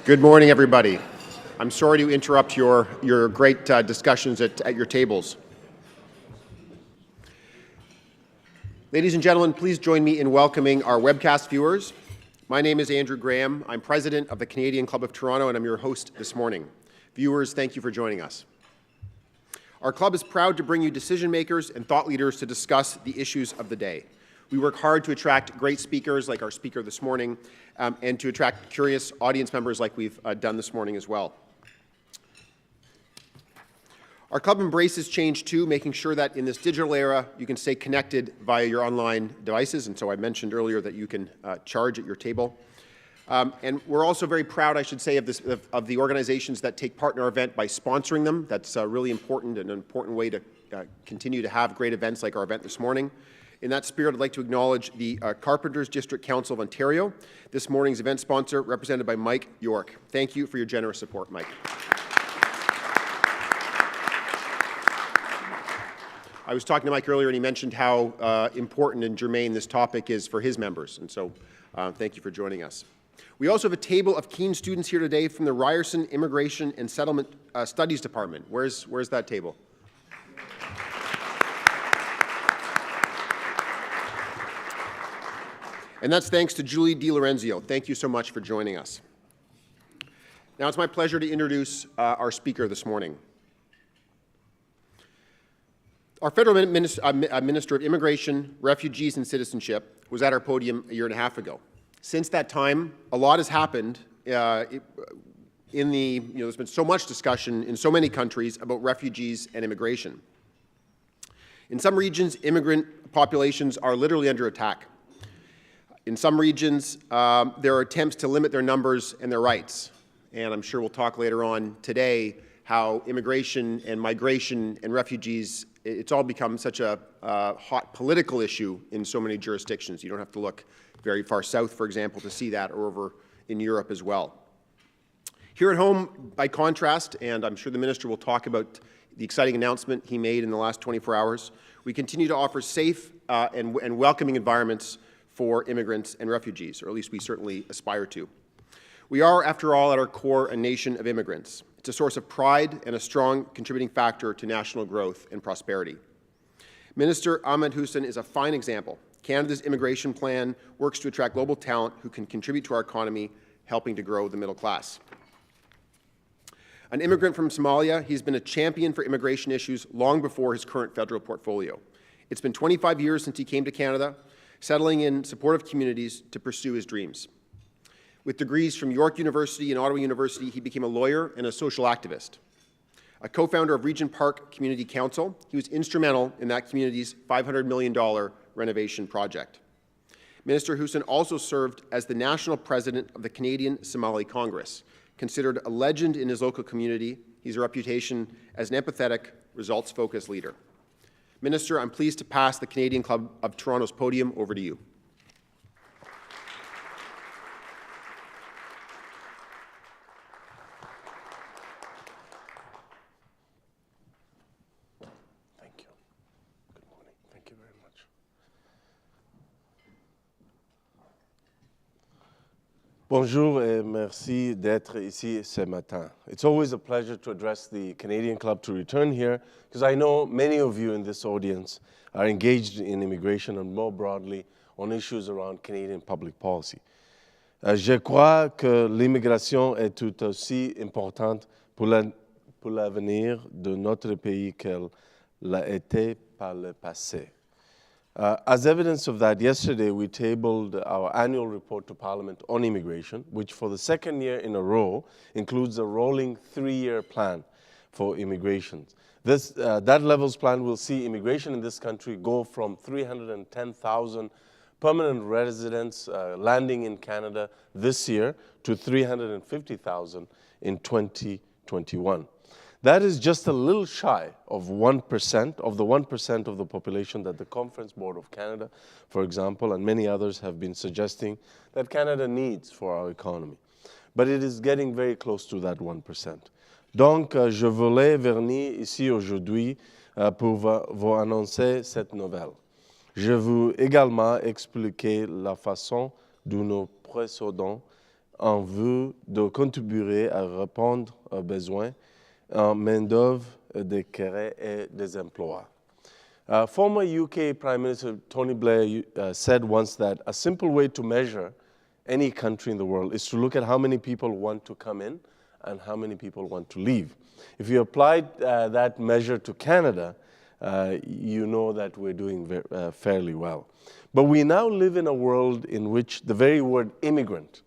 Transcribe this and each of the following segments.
Good morning, everybody. I'm sorry to interrupt your great discussions at your tables. Ladies and gentlemen, please join me in welcoming our webcast viewers. My name is Andrew Graham. I'm president of the Canadian Club of Toronto, and I'm your host this morning. Viewers, thank you for joining us. Our club is proud to bring you decision makers and thought leaders to discuss the issues of the day. We work hard to attract great speakers like our speaker this morning and to attract curious audience members like we've done this morning as well. Our club embraces change too, making sure that in this digital era you can stay connected via your online devices, and so I mentioned earlier that you can charge at your table. And we're also very proud, I should say, of the organizations that take part in our event by sponsoring them. That's really important and an important way to continue to have great events like our event this morning. In that spirit, I'd like to acknowledge the Carpenters District Council of Ontario, this morning's event sponsor, represented by Mike York. Thank you for your generous support, Mike. I was talking to Mike earlier, and he mentioned how important and germane this topic is for his members, and so thank you for joining us. We also have a table of keen students here today from the Ryerson Immigration and Settlement Studies Department. Where's that table? And that's thanks to Julie DiLorenzio. Thank you so much for joining us. Now it's my pleasure to introduce our speaker this morning. Our Federal Minister of Immigration, Refugees and Citizenship was at our podium a year and a half ago. Since that time, a lot has happened there's been so much discussion in so many countries about refugees and immigration. In some regions, immigrant populations are literally under attack. In some regions, there are attempts to limit their numbers and their rights. And I'm sure we'll talk later on today how immigration and migration and refugees, it's all become such a hot political issue in so many jurisdictions. You don't have to look very far south, for example, to see that, or over in Europe as well. Here at home, by contrast, and I'm sure the Minister will talk about the exciting announcement he made in the last 24 hours, we continue to offer safe and welcoming environments for immigrants and refugees, or at least we certainly aspire to. We are, after all, at our core, a nation of immigrants. It's a source of pride and a strong contributing factor to national growth and prosperity. Minister Ahmed Hussen is a fine example. Canada's immigration plan works to attract global talent who can contribute to our economy, helping to grow the middle class. An immigrant from Somalia, he's been a champion for immigration issues long before his current federal portfolio. It's been 25 years since he came to Canada, settling in supportive communities to pursue his dreams. With degrees from York University and Ottawa University, he became a lawyer and a social activist. A co-founder of Regent Park Community Council, he was instrumental in that community's $500 million renovation project. Minister Hussen also served as the national president of the Canadian Somali Congress. Considered a legend in his local community, he has a reputation as an empathetic, results-focused leader. Minister, I'm pleased to pass the Canadian Club of Toronto's podium over to you. Thank you. Good morning. Thank you very much. Bonjour et merci d'être ici ce matin. It's always a pleasure to address the Canadian Club, to return here, because I know many of you in this audience are engaged in immigration and more broadly on issues around Canadian public policy. Je crois que l'immigration est tout aussi importante pour l'avenir de notre pays qu'elle l'a été par le passé. As evidence of that, yesterday we tabled our annual report to Parliament on immigration, which for the second year in a row includes a rolling 3-year plan for immigration. That levels plan will see immigration in this country go from 310,000 permanent residents landing in Canada this year to 350,000 in 2021. That is just a little shy of 1% of the 1% of the population that the Conference Board of Canada, for example, and many others have been suggesting that Canada needs for our economy. But it is getting very close to that 1%. Donc, je voulais venir ici aujourd'hui pour vous annoncer cette nouvelle. Je veux également expliquer la façon dont nos précédents en vue de contribuer à répondre aux besoins en main-d'œuvre, des carrières et des emplois. Former UK Prime Minister Tony Blair said once that a simple way to measure any country in the world is to look at how many people want to come in and how many people want to leave. If you applied that measure to Canada, you know that we're doing fairly well. But we now live in a world in which the very word immigrant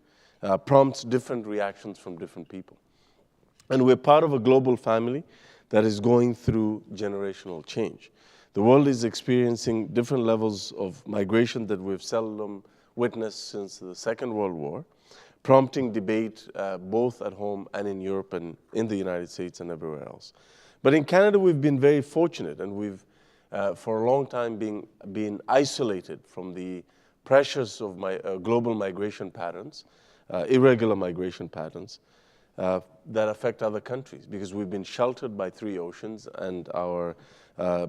prompts different reactions from different people. And we're part of a global family that is going through generational change. The world is experiencing different levels of migration that we've seldom witnessed since the Second World War, prompting debate both at home and in Europe and in the United States and everywhere else. But in Canada, we've been very fortunate, and we've, for a long time, been isolated from the pressures of global migration patterns, irregular migration patterns, that affect other countries, because we've been sheltered by 3 oceans and our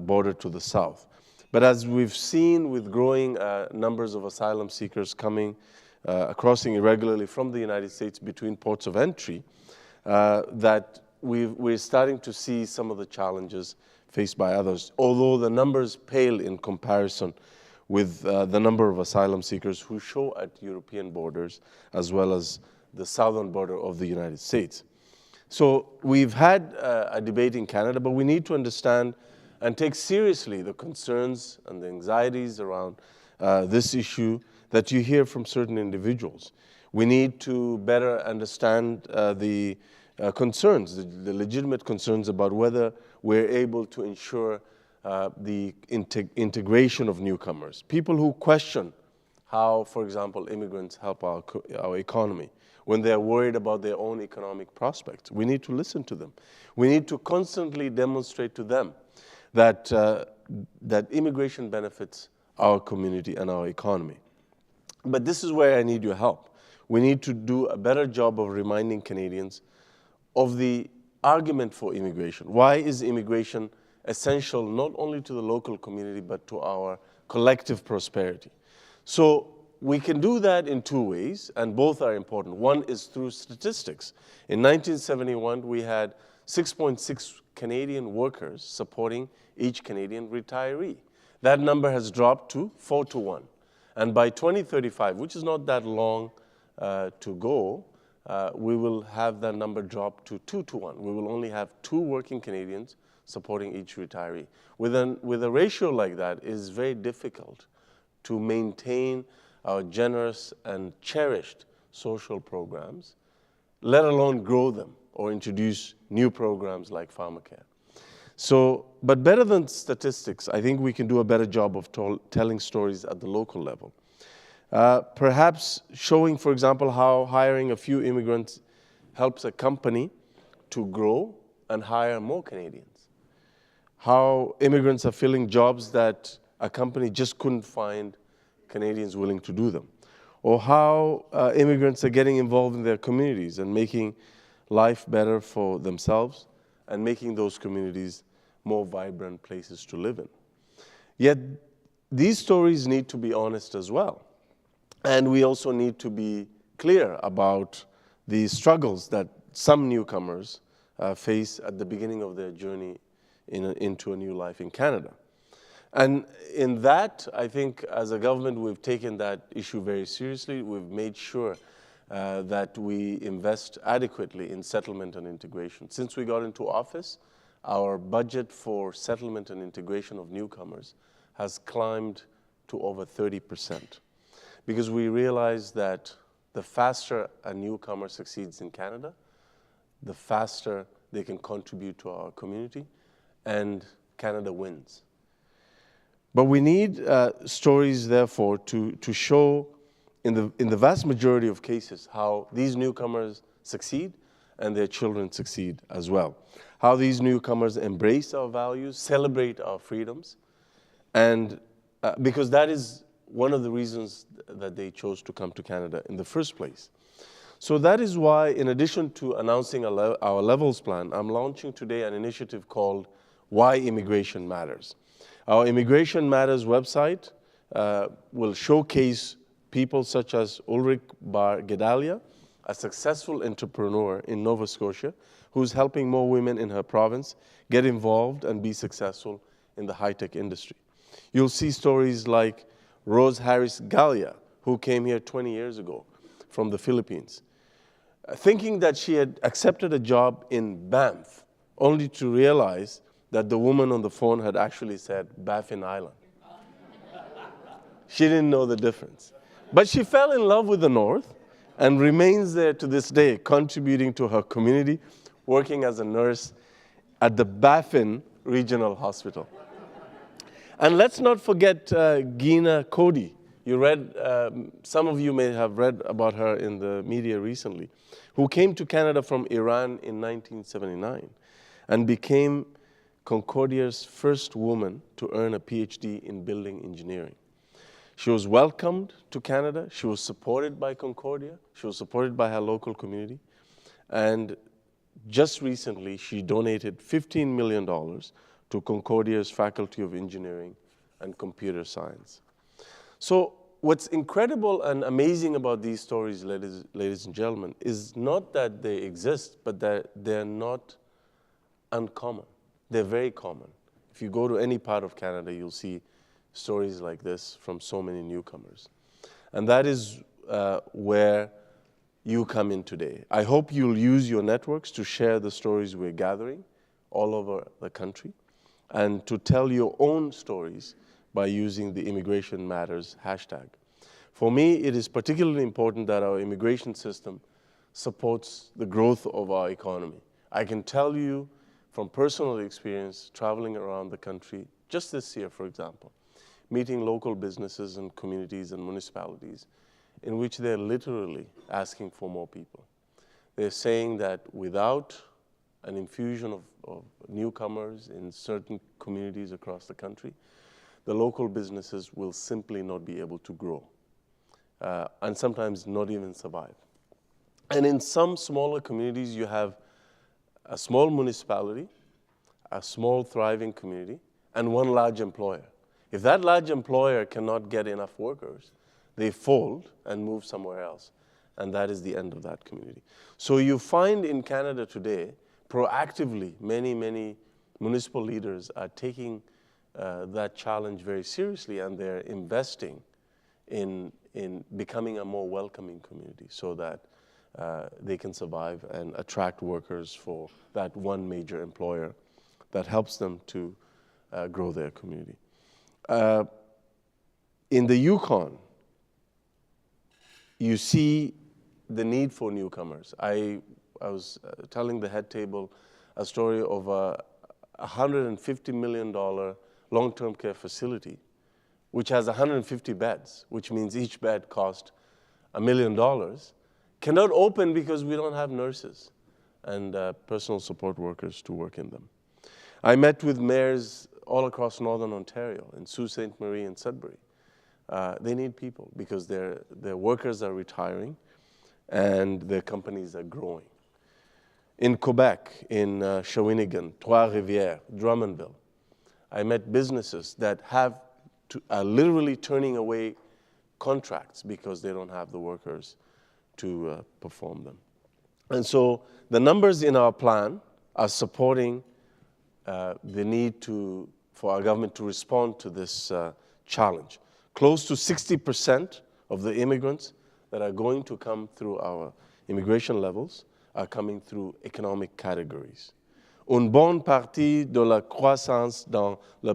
border to the south. But as we've seen with growing numbers of asylum seekers coming, crossing irregularly from the United States between ports of entry, that we're starting to see some of the challenges faced by others, although the numbers pale in comparison with the number of asylum seekers who show at European borders as well as the southern border of the United States. So we've had a debate in Canada, but we need to understand and take seriously the concerns and the anxieties around this issue that you hear from certain individuals. We need to better understand the concerns, the legitimate concerns about whether we're able to ensure the integration of newcomers. People who question how, for example, immigrants help our economy, when they're worried about their own economic prospects. We need to listen to them. We need to constantly demonstrate to them that, that immigration benefits our community and our economy. But this is where I need your help. We need to do a better job of reminding Canadians of the argument for immigration. Why is immigration essential not only to the local community, but to our collective prosperity? So we can do that in 2 ways, and both are important. One is through statistics. In 1971, we had 6.6 Canadian workers supporting each Canadian retiree. That number has dropped to 4 to 1. And by 2035, which is not that long to go, we will have that number drop to 2 to 1. We will only have 2 working Canadians supporting each retiree. With a ratio like that, it is very difficult to maintain our generous and cherished social programs, let alone grow them or introduce new programs like pharmacare. So, but better than statistics, I think we can do a better job of telling stories at the local level. Perhaps showing, for example, how hiring a few immigrants helps a company to grow and hire more Canadians. How immigrants are filling jobs that a company just couldn't find Canadians willing to do them. Or how immigrants are getting involved in their communities and making life better for themselves and making those communities more vibrant places to live in. Yet these stories need to be honest as well. And we also need to be clear about the struggles that some newcomers face at the beginning of their journey into a new life in Canada. And in that, I think as a government, we've taken that issue very seriously. We've made sure that we invest adequately in settlement and integration. Since we got into office, our budget for settlement and integration of newcomers has climbed to over 30%. Because we realize that the faster a newcomer succeeds in Canada, the faster they can contribute to our community, and Canada wins. But we need stories, therefore, to show in the vast majority of cases how these newcomers succeed and their children succeed as well. How these newcomers embrace our values, celebrate our freedoms, and because that is one of the reasons that they chose to come to Canada in the first place. So that is why, in addition to announcing our Levels Plan, I'm launching today an initiative called Why Immigration Matters. Our Immigration Matters website will showcase people such as Ulrich Bar Gedalia, a successful entrepreneur in Nova Scotia, who's helping more women in her province get involved and be successful in the high-tech industry. You'll see stories like Rose Harris Galia, who came here 20 years ago from the Philippines, thinking that she had accepted a job in Banff, only to realize that the woman on the phone had actually said Baffin Island. She didn't know the difference. But she fell in love with the North and remains there to this day, contributing to her community, working as a nurse at the Baffin Regional Hospital. And let's not forget Gina Cody. You read, some of you may have read about her in the media recently, who came to Canada from Iran in 1979 and became Concordia's first woman to earn a PhD in building engineering. She was welcomed to Canada. She was supported by Concordia. She was supported by her local community. And just recently, she donated $15 million to Concordia's Faculty of Engineering and Computer Science. So what's incredible and amazing about these stories, ladies and gentlemen, is not that they exist, but that they're not uncommon. They're very common. If you go to any part of Canada, you'll see stories like this from so many newcomers. And that is where you come in today. I hope you'll use your networks to share the stories we're gathering all over the country and to tell your own stories by using the Immigration Matters hashtag. For me, it is particularly important that our immigration system supports the growth of our economy. I can tell you from personal experience traveling around the country, just this year, for example, meeting local businesses and communities and municipalities in which they're literally asking for more people. They're saying that without an infusion of newcomers in certain communities across the country, the local businesses will simply not be able to grow and sometimes not even survive. And in some smaller communities, you have a small municipality, a small thriving community, and one large employer. If that large employer cannot get enough workers, they fold and move somewhere else. And that is the end of that community. So you find in Canada today, proactively, many municipal leaders are taking that challenge very seriously, and they're investing in becoming a more welcoming community so that they can survive and attract workers for that one major employer that helps them to grow their community. In the Yukon, you see the need for newcomers. I was telling the head table a story of a $150 million long-term care facility, which has 150 beds, which means each bed cost $1 million, cannot open because we don't have nurses and personal support workers to work in them. I met with mayors all across Northern Ontario, in Sault Ste. Marie and Sudbury. They need people because their workers are retiring and their companies are growing. In Quebec, in Shawinigan, Trois-Rivières, Drummondville, I met businesses that are literally turning away contracts because they don't have the workers to perform them. And so the numbers in our plan are supporting the need for our government to respond to this challenge. Close to 60% of the immigrants that are going to come through our immigration levels are coming through economic categories. Une bonne partie de la croissance dans le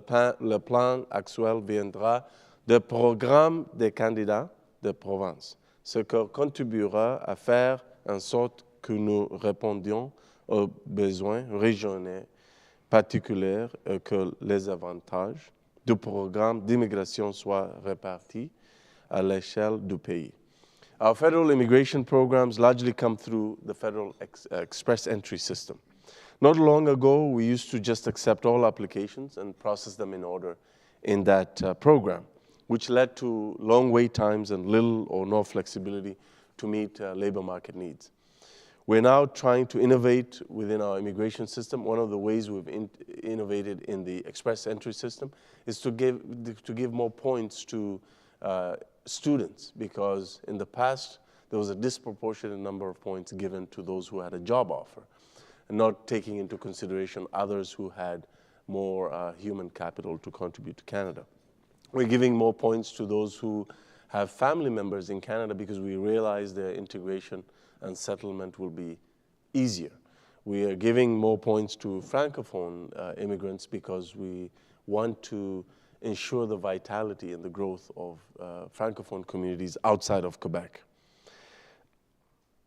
plan actuel viendra des programmes des candidats de province, ce qui contribuera à faire en sorte que nous répondions aux besoins régionaux particuliers et que les avantages du programme d'immigration soient répartis à l'échelle du pays. Our federal immigration programs largely come through the federal express entry system. Not long ago, we used to just accept all applications and process them in order in that program, which led to long wait times and little or no flexibility to meet labor market needs. We're now trying to innovate within our immigration system. One of the ways we've innovated in the express entry system is to give more points to students, because in the past there was a disproportionate number of points given to those who had a job offer, and not taking into consideration others who had more human capital to contribute to Canada. We're giving more points to those who have family members in Canada, because we realize their integration and settlement will be easier. We are giving more points to Francophone immigrants, because we want to ensure the vitality and the growth of Francophone communities outside of Quebec.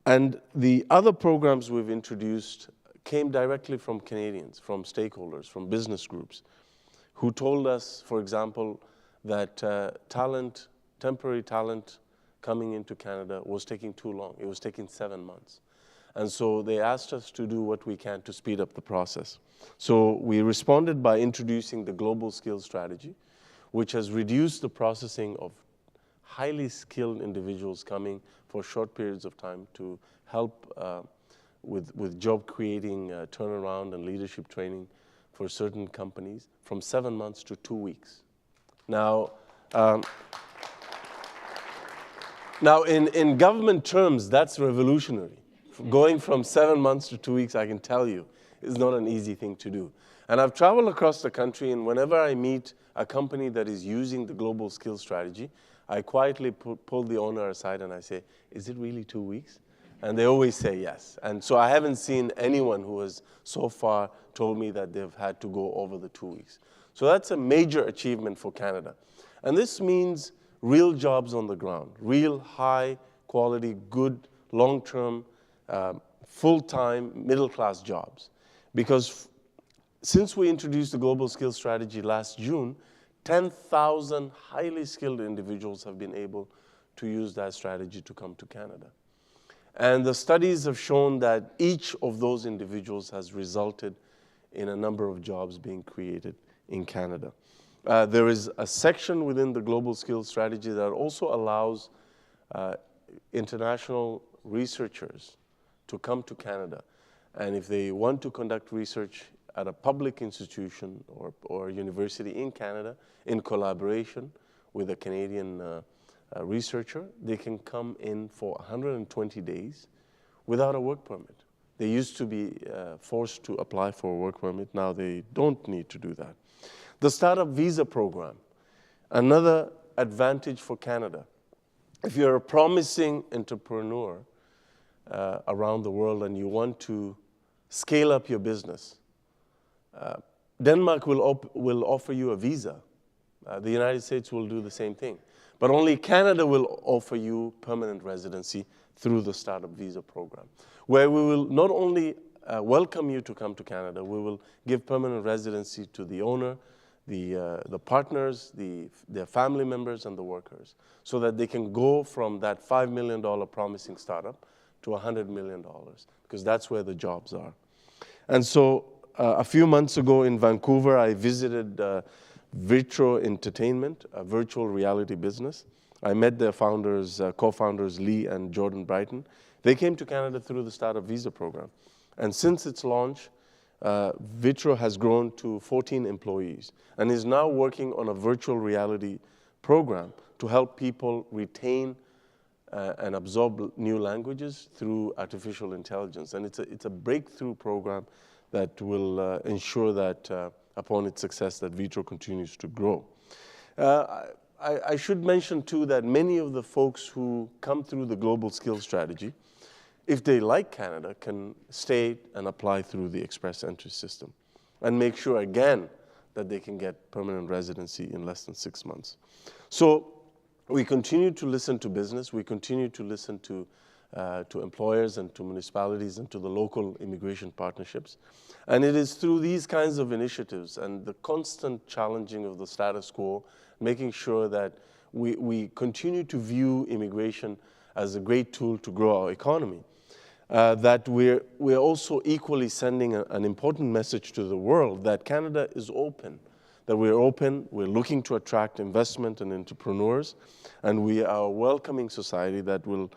And the other programs we've introduced came directly from Canadians, from stakeholders, from business groups, who told us, for example, that temporary talent coming into Canada was taking too long. It was taking 7 months. And so they asked us to do what we can to speed up the process. So we responded by introducing the Global Skills Strategy, which has reduced the processing of highly skilled individuals coming for short periods of time to help with job creating, turnaround and leadership training for certain companies, from 7 months to 2 weeks. Now in government terms, that's revolutionary. Going from 7 months to 2 weeks, I can tell you, is not an easy thing to do. And I've traveled across the country, and whenever I meet a company that is using the Global Skills Strategy, I quietly pull the owner aside and I say, is it really 2 weeks? And they always say yes. And so I haven't seen anyone who has so far told me that they've had to go over the 2 weeks. So that's a major achievement for Canada. And this means real jobs on the ground, real high quality, good, long-term, full-time, middle-class jobs. Because since we introduced the Global Skills Strategy last June, 10,000 highly skilled individuals have been able to use that strategy to come to Canada. And the studies have shown that each of those individuals has resulted in a number of jobs being created in Canada. There is a section within the Global Skills Strategy that also allows international researchers to come to Canada. And if they want to conduct research at a public institution or university in Canada, in collaboration with a Canadian researcher, they can come in for 120 days without a work permit. They used to be forced to apply for a work permit. Now they don't need to do that. The Startup Visa Program, another advantage for Canada. If you're a promising entrepreneur around the world and you want to scale up your business, Denmark will offer you a visa. The United States will do the same thing. But only Canada will offer you permanent residency through the Startup Visa Program, where we will not only welcome you to come to Canada, we will give permanent residency to the owner, the partners, their family members, and the workers, so that they can go from that $5 million promising startup to $100 million, because that's where the jobs are. And so a few months ago in Vancouver, I visited Vitro Entertainment, a virtual reality business. I met their founders, co-founders Lee and Jordan Brighton. They came to Canada through the Startup Visa Program. And since its launch, Vitro has grown to 14 employees and is now working on a virtual reality program to help people retain and absorb new languages through artificial intelligence. And it's a breakthrough program that will ensure that upon its success, that Vitro continues to grow. I should mention too that many of the folks who come through the Global Skills Strategy, if they like Canada, can stay and apply through the express entry system and make sure again that they can get permanent residency in less than 6 months. So we continue to listen to business, we continue to listen to employers and to municipalities and to the local immigration partnerships. And it is through these kinds of initiatives and the constant challenging of the status quo, making sure that we continue to view immigration as a great tool to grow our economy, that we're also equally sending an important message to the world that Canada is open, that we're open, we're looking to attract investment and entrepreneurs, and we are a welcoming society that will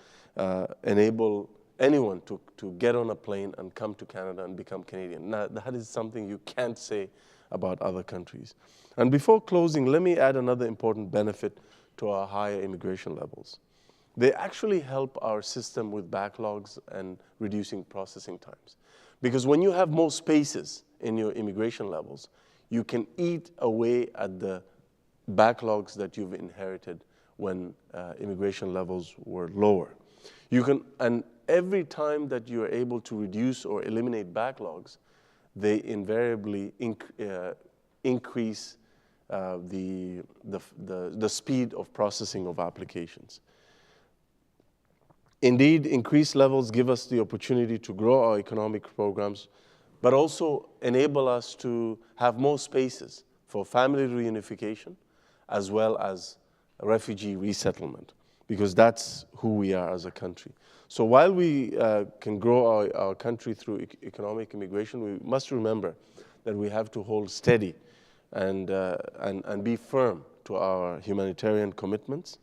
enable anyone to get on a plane and come to Canada and become Canadian. Now, that is something you can't say about other countries. And before closing, let me add another important benefit to our higher immigration levels. They actually help our system with backlogs and reducing processing times. Because when you have more spaces in your immigration levels, you can eat away at the backlogs that you've inherited when immigration levels were lower. And every time that you're able to reduce or eliminate backlogs, they invariably increase the speed of processing of applications. Indeed, increased levels give us the opportunity to grow our economic programs, but also enable us to have more spaces for family reunification as well as refugee resettlement, because that's who we are as a country. So while we can grow our country through economic immigration, we must remember that we have to hold steady and be firm to our humanitarian commitments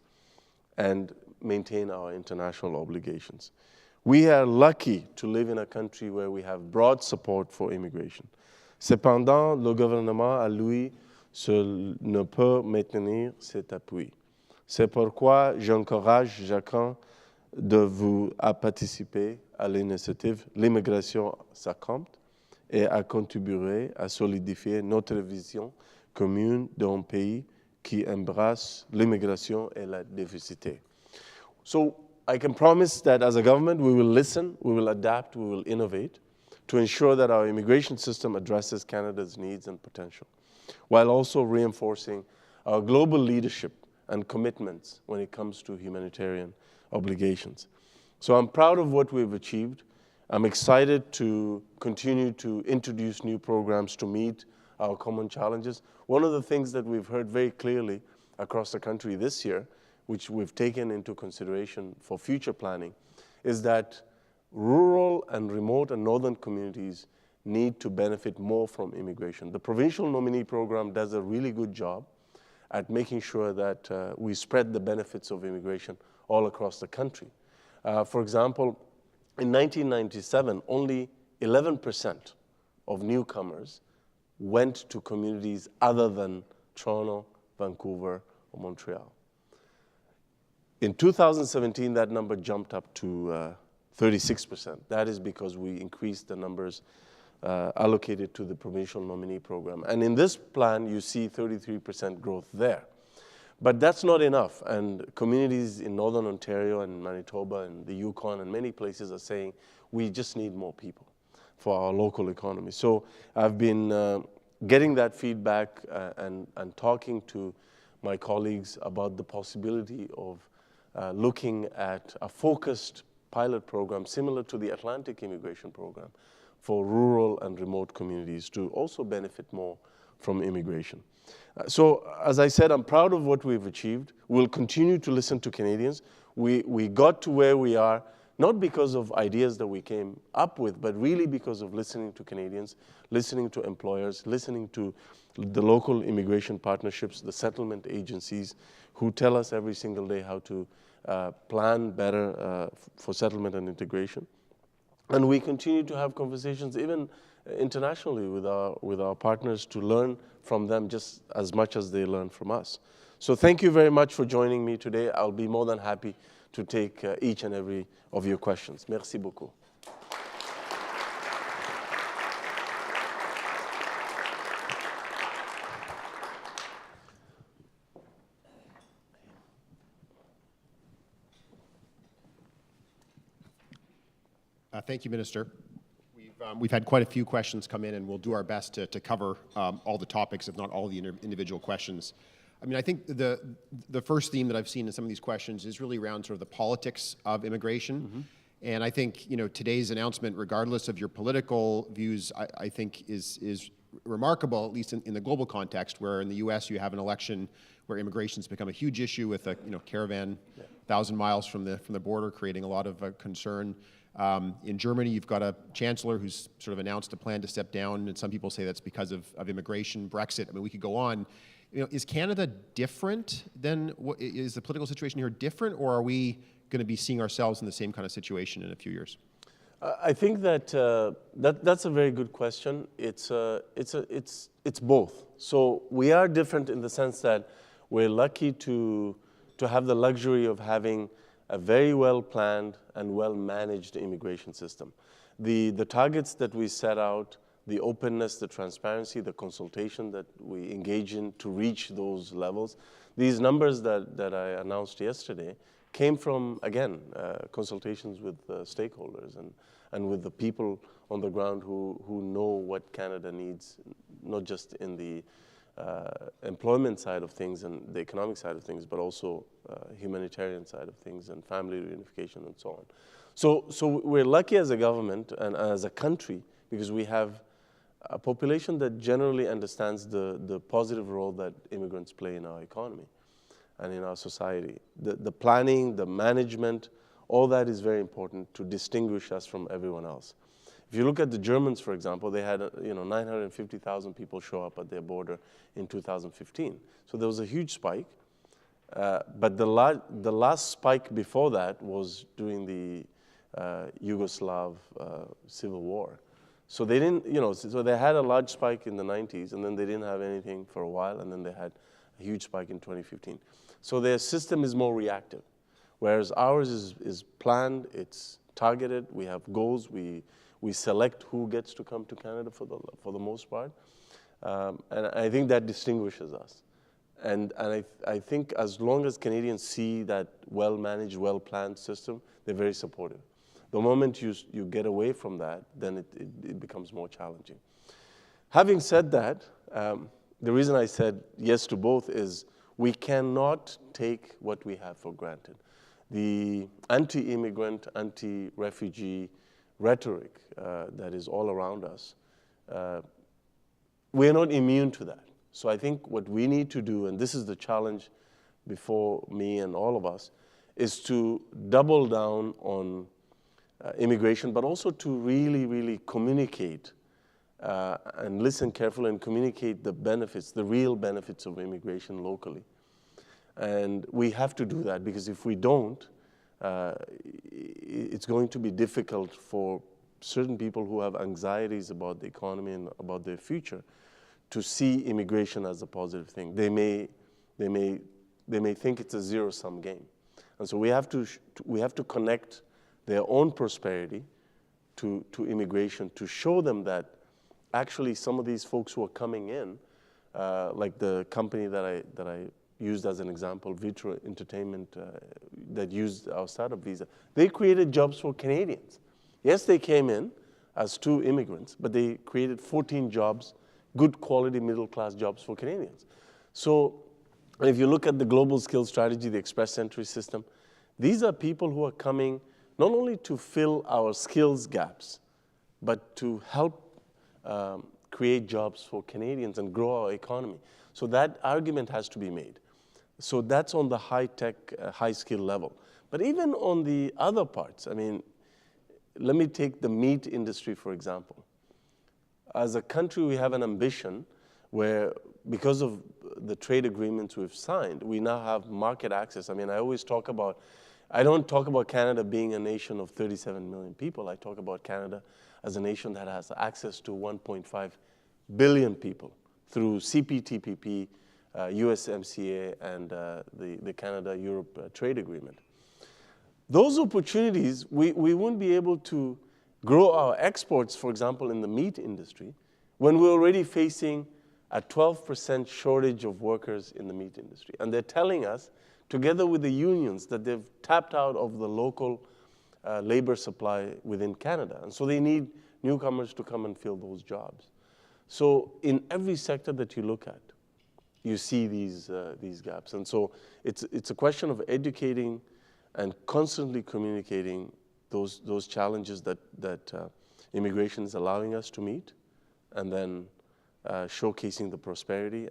and maintain our international obligations. We are lucky to live in a country where we have broad support for immigration. Cependant, le gouvernement à lui seul ne peut maintenir cet appui. C'est pourquoi j'encourage chacun de vous à participer à l'initiative L'immigration, ça compte et à contribuer à solidifier notre vision commune d'un pays qui embrasse l'immigration et la diversité. So I can promise that as a government, we will listen, we will adapt, we will innovate to ensure that our immigration system addresses Canada's needs and potential, while also reinforcing our global leadership and commitments when it comes to humanitarian obligations. So I'm proud of what we've achieved. I'm excited to continue to introduce new programs to meet our common challenges. One of the things that we've heard very clearly across the country this year, which we've taken into consideration for future planning, is that rural and remote and northern communities need to benefit more from immigration. The provincial nominee program does a really good job at making sure that we spread the benefits of immigration all across the country. For example, in 1997, only 11% of newcomers went to communities other than Toronto, Vancouver, or Montreal. In 2017, that number jumped up to 36%. That is because we increased the numbers allocated to the provincial nominee program. And in this plan, you see 33% growth there. But that's not enough. And communities in Northern Ontario and Manitoba and the Yukon and many places are saying, we just need more people for our local economy. So I've been getting that feedback and talking to my colleagues about the possibility of looking at a focused pilot program similar to the Atlantic Immigration Program for rural and remote communities to also benefit more from immigration. So as I said, I'm proud of what we've achieved. We'll continue to listen to Canadians. We got to where we are, not because of ideas that we came up with, but really because of listening to Canadians, listening to employers, listening to the local immigration partnerships, the settlement agencies who tell us every single day how to plan better for settlement and integration. And we continue to have conversations even internationally with our partners to learn from them just as much as they learn from us. So thank you very much for joining me today. I'll be more than happy to take each and every of your questions. Merci beaucoup. Thank you, Minister. We've had quite a few questions come in, and we'll do our best to cover all the topics, if not all the individual questions. I mean, I think the first theme that I've seen in some of these questions is really around sort of the politics of immigration. Mm-hmm. And I think, you know, today's announcement, regardless of your political views, I think is remarkable, at least in the global context, where in the U.S. you have an election where immigration's become a huge issue with a caravan 1,000 miles from the border, creating a lot of concern. In Germany, you've got a chancellor who's sort of announced a plan to step down, and some people say that's because of immigration, Brexit. I mean, we could go on. You know, is Canada different than is the political situation here different, or are we going to be seeing ourselves in the same kind of situation in a few years? I think that's a very good question. It's both. So we are different in the sense that we're lucky to have the luxury of having a very well planned and well managed immigration system. The targets that we set out, the openness, the transparency, the consultation that we engage in to reach those levels, these numbers that I announced yesterday came from, again, consultations with stakeholders and with the people on the ground who know what Canada needs, not just in the employment side of things and the economic side of things, but also humanitarian side of things and family reunification and so on. So we're lucky as a government and as a country because we have a population that generally understands the positive role that immigrants play in our economy and in our society. The planning, the management, all that is very important to distinguish us from everyone else. If you look at the Germans, for example, they had 950,000 people show up at their border in 2015. So there was a huge spike. But the last spike before that was during the Yugoslav civil war. So they didn't, so they had a large spike in the 90s, and then they didn't have anything for a while, and then they had a huge spike in 2015. So their system is more reactive, whereas ours is planned, it's targeted, we have goals, we select who gets to come to Canada for the most part, and I think that distinguishes us. And I think as long as Canadians see that well-managed, well-planned system, they're very supportive. The moment you get away from that, then it becomes more challenging. Having said that, the reason I said yes to both is we cannot take what we have for granted. The anti-immigrant, anti-refugee rhetoric that is all around us, we're not immune to that. So I think what we need to do, and this is the challenge before me and all of us, is to double down on immigration, but also to really, really communicate and listen carefully and communicate the benefits, the real benefits of immigration locally. And we have to do that because if we don't, it's going to be difficult for certain people who have anxieties about the economy and about their future to see immigration as a positive thing. They may think it's a zero-sum game. And so we have to connect their own prosperity to immigration to show them that actually some of these folks who are coming in, like the company that I used as an example, Vitro Entertainment, that used our startup visa, they created jobs for Canadians. Yes, they came in as 2 immigrants, but they created 14 jobs, good quality middle-class jobs for Canadians. So if you look at the global skills strategy, the express entry system, these are people who are coming not only to fill our skills gaps, but to help create jobs for Canadians and grow our economy. So that argument has to be made. So that's on the high-tech, high-skill level. But even on the other parts, I mean, let me take the meat industry, for example. As a country, we have an ambition where, because of the trade agreements we've signed, we now have market access. I mean, I don't talk about Canada being a nation of 37 million people. I talk about Canada as a nation that has access to 1.5 billion people through CPTPP, USMCA, and the Canada-Europe trade agreement. Those opportunities, we wouldn't be able to grow our exports, for example, in the meat industry, when we're already facing a 12% shortage of workers in the meat industry. And they're telling us, together with the unions, that they've tapped out of the local labor supply within Canada. And so they need newcomers to come and fill those jobs. So in every sector that you look at, you see these gaps. And so it's a question of educating and constantly communicating those challenges that immigration is allowing us to meet, and then showcasing the prosperity,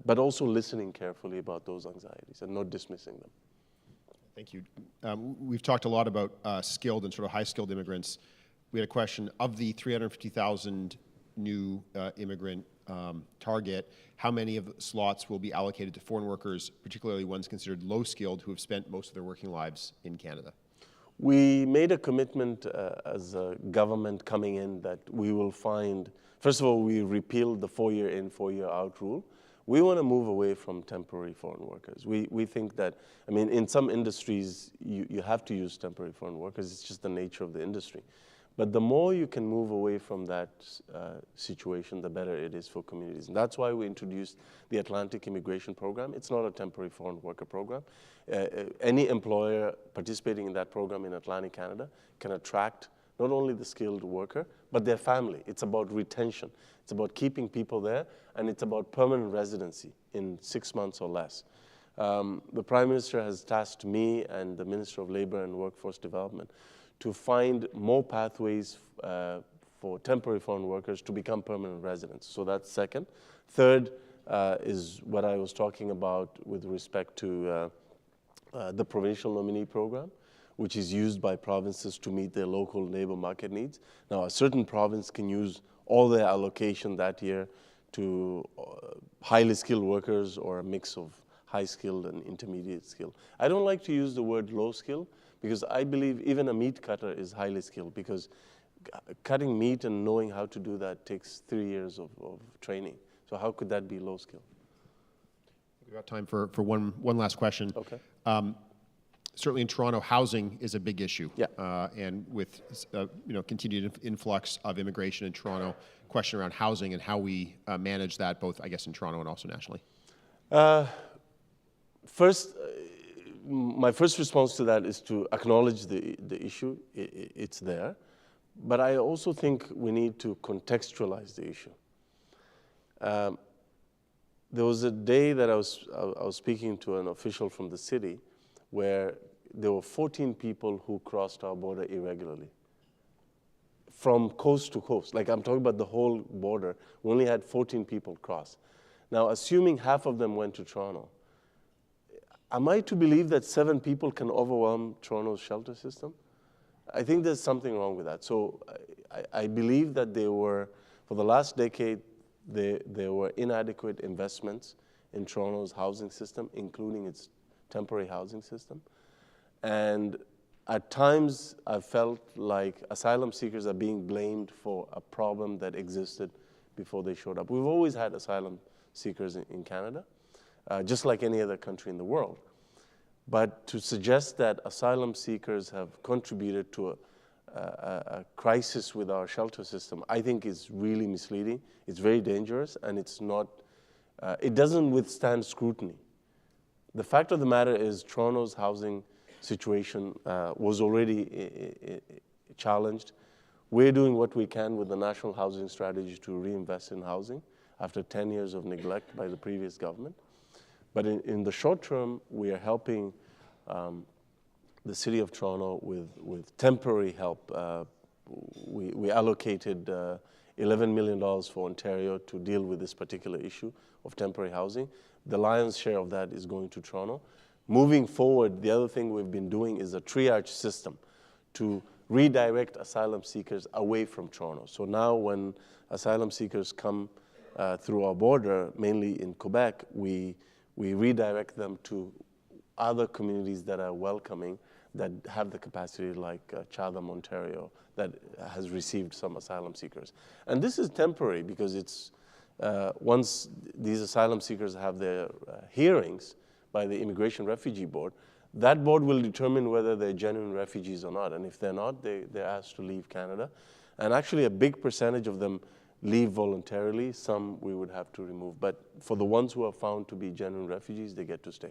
but also listening carefully about those anxieties and not dismissing them. Thank you. We've talked a lot about skilled and sort of high-skilled immigrants. We had a question, of the 350,000 new immigrant target, how many of the slots will be allocated to foreign workers, particularly ones considered low-skilled who have spent most of their working lives in Canada? We made a commitment as a government coming in that we will find, first of all, we repealed the 4-year in, 4-year out rule. We want to move away from temporary foreign workers. We think that, I mean, in some industries, you have to use temporary foreign workers. It's just the nature of the industry. But the more you can move away from that situation, the better it is for communities. And that's why we introduced the Atlantic Immigration Program. It's not a temporary foreign worker program. Any employer participating in that program in Atlantic Canada can attract not only the skilled worker, but their family. It's about retention. It's about keeping people there, and it's about permanent residency in 6 months or less. The Prime Minister has tasked me and the Minister of Labour and Workforce Development to find more pathways for temporary foreign workers to become permanent residents. So that's second. Third is what I was talking about with respect to the provincial nominee program, which is used by provinces to meet their local labor market needs. Now, a certain province can use all their allocation that year to highly skilled workers or a mix of high skilled and intermediate skilled. I don't like to use the word low skilled because I believe even a meat cutter is highly skilled, because cutting meat and knowing how to do that takes 3 years of training. So how could that be low skill? We've got time for one last question. Okay. Certainly in Toronto, housing is a big issue. Yeah. And with continued influx of immigration in Toronto, question around housing and how we manage that, both I guess in Toronto and also nationally. First, my first response to that is to acknowledge the issue. It's there. But I also think we need to contextualize the issue. There was a day that I was speaking to an official from the city where there were 14 people who crossed our border irregularly from coast to coast. Like, I'm talking about the whole border. We only had 14 people cross. Now, assuming half of them went to Toronto, am I to believe that 7 people can overwhelm Toronto's shelter system? I think there's something wrong with that. So I believe that there were, for the last decade, there were inadequate investments in Toronto's housing system, including its temporary housing system. And at times, I felt like asylum seekers are being blamed for a problem that existed before they showed up. We've always had asylum seekers in Canada, just like any other country in the world. But to suggest that asylum seekers have contributed to a crisis with our shelter system, I think is really misleading. It's very dangerous, and it's not, it doesn't withstand scrutiny. The fact of the matter is Toronto's housing situation was already challenged. We're doing what we can with the National Housing Strategy to reinvest in housing after 10 years of neglect by the previous government. But in the short term, we are helping the City of Toronto with temporary help. We allocated $11 million for Ontario to deal with this particular issue of temporary housing. The lion's share of that is going to Toronto. Moving forward, the other thing we've been doing is a triage system to redirect asylum seekers away from Toronto. So now when asylum seekers come through our border, mainly in Quebec, we redirect them to other communities that are welcoming, that have the capacity, like Chatham, Ontario, that has received some asylum seekers. And this is temporary because it's, once these asylum seekers have their hearings by the Immigration Refugee Board, that board will determine whether they're genuine refugees or not. And if they're not, they're asked to leave Canada. And actually a big percentage of them leave voluntarily. Some we would have to remove. But for the ones who are found to be genuine refugees, they get to stay.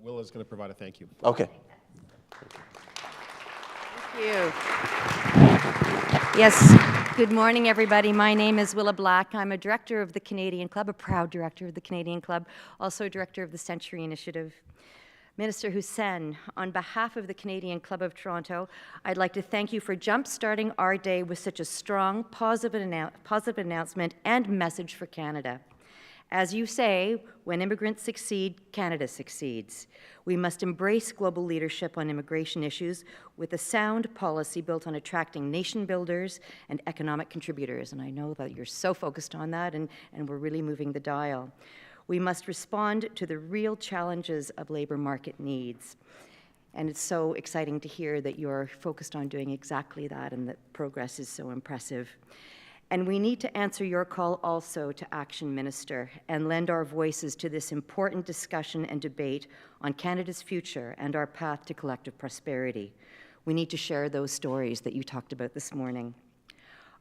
Will is going to provide a thank you. Okay. Thank you. Yes, good morning, everybody. My name is Willa Black. I'm a director of the Canadian Club, a proud director of the Canadian Club, also a director of the Century Initiative. Minister Hussen, on behalf of the Canadian Club of Toronto, I'd like to thank you for jump-starting our day with such a strong, positive announcement and message for Canada. As you say, when immigrants succeed, Canada succeeds. We must embrace global leadership on immigration issues with a sound policy built on attracting nation builders and economic contributors. And I know that you're so focused on that, and we're really moving the dial. We must respond to the real challenges of labor market needs. And it's so exciting to hear that you're focused on doing exactly that and that progress is so impressive. And we need to answer your call also to action, Minister, and lend our voices to this important discussion and debate on Canada's future and our path to collective prosperity. We need to share those stories that you talked about this morning.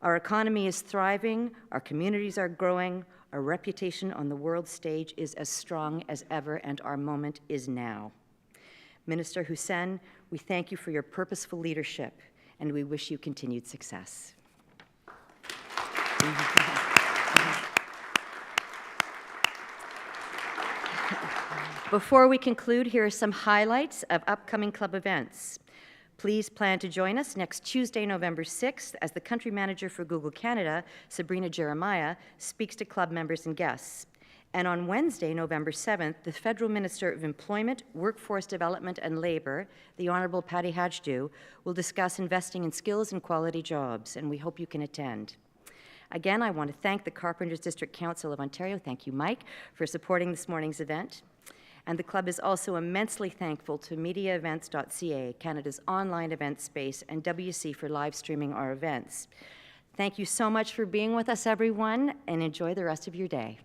Our economy is thriving, our communities are growing, our reputation on the world stage is as strong as ever, and our moment is now. Minister Hussen, we thank you for your purposeful leadership, and we wish you continued success. Before we conclude, here are some highlights of upcoming club events. Please plan to join us next Tuesday, November 6th, as the Country Manager for Google Canada, Sabrina Jeremiah, speaks to club members and guests. And on Wednesday, November 7th, the Federal Minister of Employment, Workforce Development and Labour, the Honourable Patty Hajdu, will discuss investing in skills and quality jobs, and we hope you can attend. Again, I want to thank the Carpenters District Council of Ontario, thank you, Mike, for supporting this morning's event. And the club is also immensely thankful to mediaevents.ca, Canada's online event space, and WC for live streaming our events. Thank you so much for being with us, everyone, and enjoy the rest of your day.